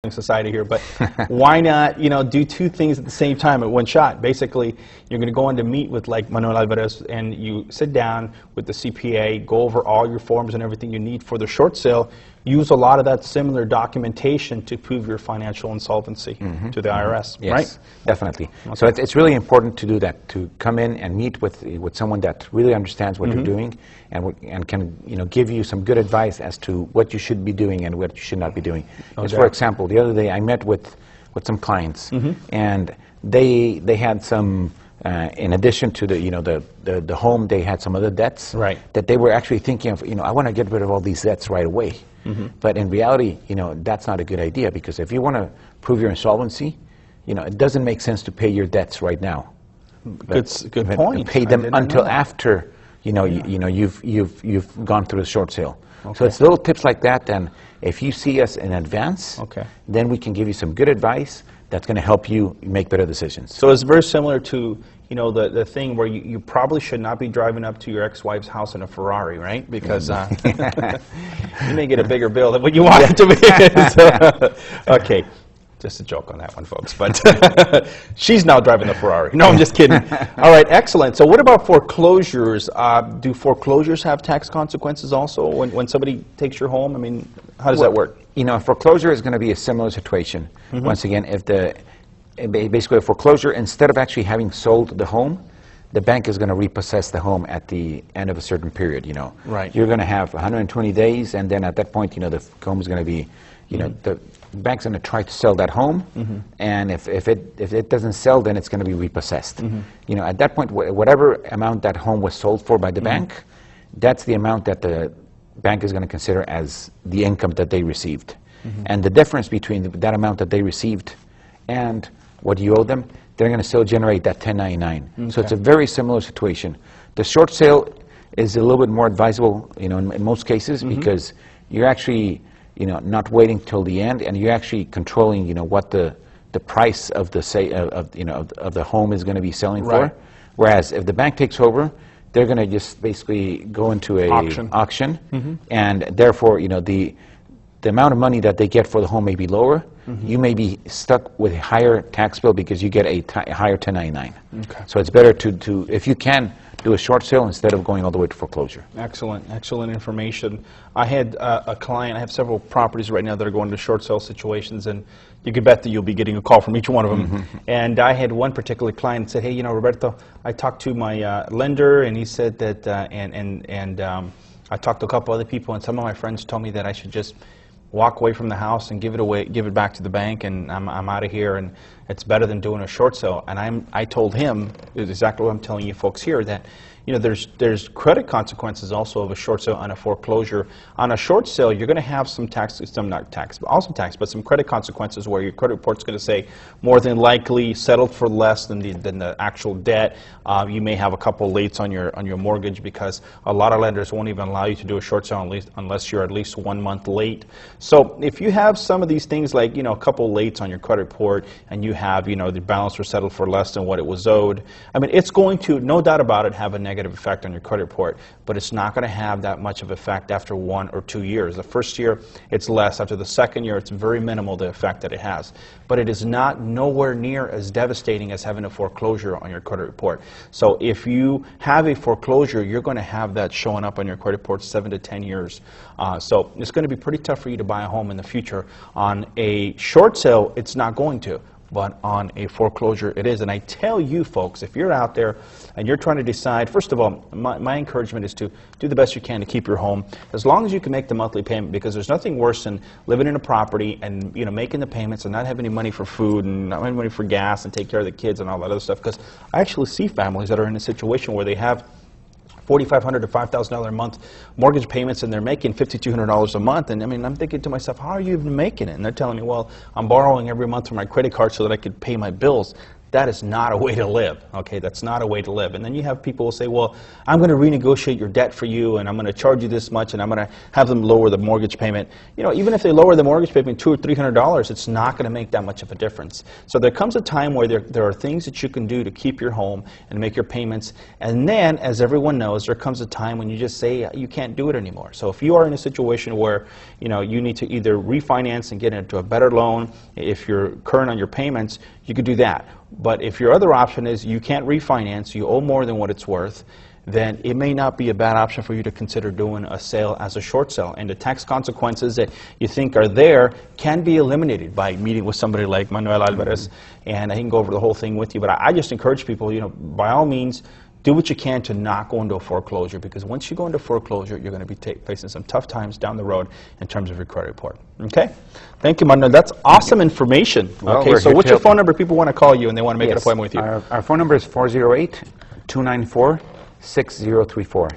society here, but why not, do two things at the same time at one shot? Basically, you're going to go in to meet with like Manuel Alvarez, and you sit down with the CPA, go over all your forms and everything you need for the short sale. Use a lot of that similar documentation to prove your financial insolvency to the IRS, yes, right? Definitely. Okay. So it's really important to do that, to come in and meet with someone that really understands what you're doing and can give you some good advice as to what you should be doing and what you should not be doing. Just for example, the other day I met with some clients, and they had some. In addition to the home, they had some other debts that they were actually thinking of. I want to get rid of all these debts right away. But in reality, that's not a good idea, because if you want to prove your insolvency, it doesn't make sense to pay your debts right now. Good point. Pay them until after you've gone through the short sale. Okay. So it's little tips like that, and if you see us in advance, then we can give you some good advice that's going to help you make better decisions. So it's very similar to the thing where you probably should not be driving up to your ex-wife's house in a Ferrari, right? Because you may get a bigger bill than what you want it to be. Okay, just a joke on that one, folks. But she's now driving the Ferrari. No, I'm just kidding. All right, excellent. So what about foreclosures? Do foreclosures have tax consequences also when somebody takes your home? I mean, how does that work? Foreclosure is going to be a similar situation. Once again, if basically a foreclosure, instead of actually having sold the home, the bank is going to repossess the home at the end of a certain period. Right. You're going to have 120 days, and then at that point, the home is going to be, the bank's going to try to sell that home, and if it doesn't sell, then it's going to be repossessed. At that point, whatever amount that home was sold for by the bank, that's the amount that the bank is going to consider as the income that they received. And the difference between that amount that they received and what you owe them, they're going to still generate that 1099. Okay. So it's a very similar situation. The short sale is a little bit more advisable, in most cases, because you're actually, not waiting till the end, and you're actually controlling, what the price of the home is going to be selling for. Whereas if the bank takes over, they're going to just basically go into a auction, and therefore, the amount of money that they get for the home may be lower. You may be stuck with a higher tax bill because you get a higher 1099. Okay. So it's better to, if you can, do a short sale instead of going all the way to foreclosure. Excellent information. I had a client, I have several properties right now that are going to short sale situations, and you can bet that you'll be getting a call from each one of them. And I had one particular client that said, hey, Roberto, I talked to my lender, and he said that, I talked to a couple other people, and some of my friends told me that I should just walk away from the house and give it back to the bank, and I'm out of here, and it's better than doing a short sale. And I told him exactly what I'm telling you folks here, that there's credit consequences also of a short sale and a foreclosure. On a short sale, you're going to have some some credit consequences where your credit report's going to say more than likely settled for less than the actual debt. You may have a couple lates on your mortgage, because a lot of lenders won't even allow you to do a short sale unless you're at least 1 month late. So if you have some of these things like a couple lates on your credit report, and you have the balance was settled for less than what it was owed, I mean, it's going to, no doubt about it, have a negative effect on your credit report, but it's not going to have that much of effect after 1 or 2 years. The first year, it's less. After the second year, it's very minimal, the effect that it has. But it is not nowhere near as devastating as having a foreclosure on your credit report. So if you have a foreclosure, you're going to have that showing up on your credit report 7 to 10 years. So it's going to be pretty tough for you to buy a home in the future. On a short sale, it's not going to. But on a foreclosure, it is. And I tell you, folks, if you're out there and you're trying to decide, first of all, my encouragement is to do the best you can to keep your home, as long as you can make the monthly payment, because there's nothing worse than living in a property and making the payments and not having any money for food and not having money for gas and take care of the kids and all that other stuff. Because I actually see families that are in a situation where they have $4,500 to $5,000 a month mortgage payments, and they're making $5,200 a month. And I mean, I'm thinking to myself, how are you even making it? And they're telling me, well, I'm borrowing every month from my credit card so that I could pay my bills. That is not a way to live, okay? That's not a way to live. And then you have people who say, well, I'm going to renegotiate your debt for you, and I'm going to charge you this much, and I'm going to have them lower the mortgage payment. You know, even if they lower the mortgage payment $200 or $300, it's not going to make that much of a difference. So there comes a time where there are things that you can do to keep your home and make your payments. And then, as everyone knows, there comes a time when you just say you can't do it anymore. So if you are in a situation where, you know, you need to either refinance and get into a better loan, if you're current on your payments, you could do that. But if your other option is you can't refinance, you owe more than what it's worth, then it may not be a bad option for you to consider doing a sale as a short sale. And the tax consequences that you think are there can be eliminated by meeting with somebody like Manuel Alvarez. And I can go over the whole thing with you. But I just encourage people, you know, by all means, do what you can to not go into a foreclosure, because once you go into foreclosure, you're going to be facing some tough times down the road in terms of your credit report. Okay? Thank you, Manuel. That's awesome information. Well, okay, so what's your phone number? People want to call you and they want to make an appointment with you. Our phone number is 408-294-6034.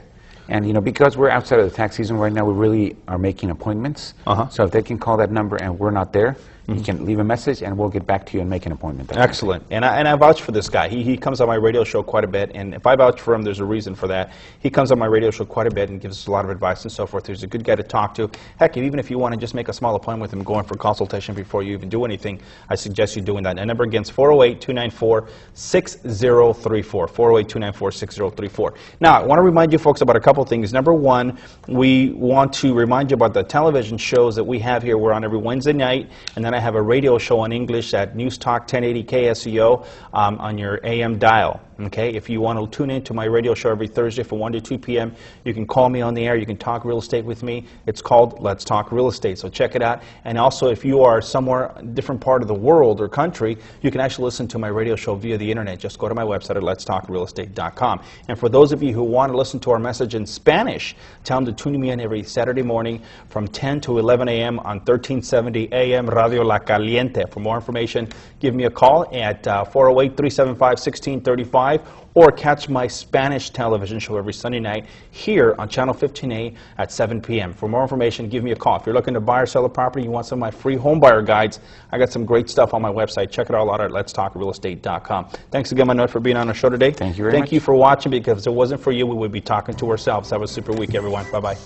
And, you know, because we're outside of the tax season right now, we really are making appointments. So if they can call that number and we're not there, you can leave a message and we'll get back to you and make an appointment. Excellent. And I vouch for this guy. He comes on my radio show quite a bit, and if I vouch for him, there's a reason for that. He comes on my radio show quite a bit and gives us a lot of advice and so forth. He's a good guy to talk to. Heck, even if you want to just make a small appointment with him, go in for consultation before you even do anything, I suggest you doing that. And number again is 408-294-6034. 408-294-6034. Now, I want to remind you folks about a couple things. Number one, we want to remind you about the television shows that we have here. We're on every Wednesday night, and then I have a radio show in English at News Talk 1080 KSEO on your AM dial. Okay, if you want to tune in to my radio show every Thursday from 1 to 2 p.m., you can call me on the air. You can talk real estate with me. It's called Let's Talk Real Estate, so check it out. And also, if you are somewhere, a different part of the world or country, you can actually listen to my radio show via the internet. Just go to my website at letstalkrealestate.com. And for those of you who want to listen to our message in Spanish, tell them to tune me in every Saturday morning from 10 to 11 a.m. on 1370 AM Radio La Caliente. For more information, give me a call at 408-375-1635, or catch my Spanish television show every Sunday night here on Channel 15A at 7 p.m. For more information, give me a call. If you're looking to buy or sell a property, you want some of my free home buyer guides, I got some great stuff on my website. Check it all out at letstalkrealestate.com. Thanks again, Manuel, for being on our show today. Thank you very much. Thank you for watching, because if it wasn't for you, we would be talking to ourselves. Have a super week, everyone. Bye-bye.